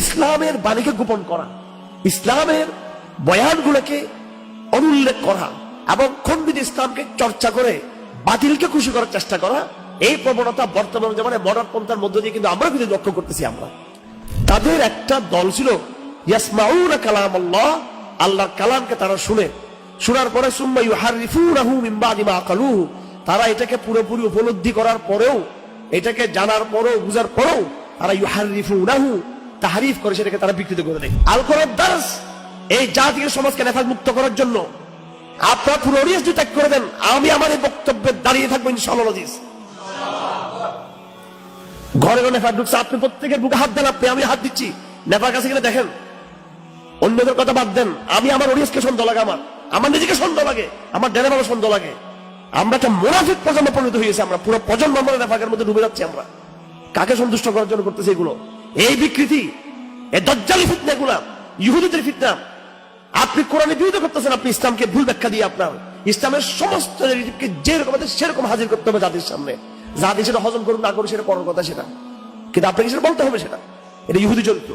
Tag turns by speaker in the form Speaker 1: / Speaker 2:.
Speaker 1: ইসলামের বাণীকে গোপন করা, ইসলামের বয়ানগুলোকে অনুল্লেখ করা এবং খণ্ডিত ইসলামকে চর্চা করে বাতিলকে খুশি করার চেষ্টা করা, এই প্রবণতা বর্তমান জামানায় মডার্ন পন্থার মধ্য দিয়ে কিন্তু আমরা কিন্তু লক্ষ্য করতেছি। আমরা তাদের একটা দল ছিল ইয়াসমাউনা কালামাল্লাহ, আল্লাহর কালামকে তারা শোনার পরে সুম্মা ইউহারিফুনাহু মিন বাদি মা আকালুহু, তারা এটাকে পুরোপুরি উপলব্ধি করার পরেও, এটাকে জানার পরেও, বুঝার পরেও তারা ইউহারিফুনাহু তাহরিফ করে সেটাকে তারা বিকৃত করে দেয়। আল কোরআন দারস এই জাতীয় সমাজকে নেফাক মুক্ত করার জন্য আপনারা পুরো অডিয়েন্স ত্যাগ করে দেন, আমি আমার এই বক্তব্যে দাঁড়িয়ে থাকবো ইনশাআল্লাহ। ঘরে ঘরে নেফাক ঢুকছে, আপনি প্রত্যেকের বুকে হাত দেন, আপনি আমি হাত দিচ্ছি, নেফাক কাছে গেলে দেখেন। অন্যদের কথা বাদ দেন, আমি আমার অডিয়েন্সকে সন্দেহ লাগে, আমার নিজেকে সন্দেহ লাগে, আমার ডেনে বাবা সন্দেহ লাগে। আমরা একটা মুনাফিক প্রজন্ম পরিণত হয়েছে, আমরা পুরো প্রজন্ম আমরা নেফাকের মধ্যে ডুবে যাচ্ছি। আমরা কাকে সন্তুষ্ট করার জন্য করতেছি এগুলো? এই বিকৃতি, এই দজ্জালি ফিতনা, এগুলা ইহুদিদের ফিতনা। আপনি কোরআনে বিরোধিতা করতেছেন, আপনি ইসলামকে ভুল ব্যাখ্যা দিয়ে আপনার ইসলামের সমস্ত নীতিকে যেরকম আছে সেরকম হাজির করতে হবে জাতির সামনে। জাতি সেটা হজম করুন না করুন সেটা পরের কথা, সেটা কিন্তু আপনাকে সেটা বলতে হবে, সেটা এটা ইহুদি চরিত্র।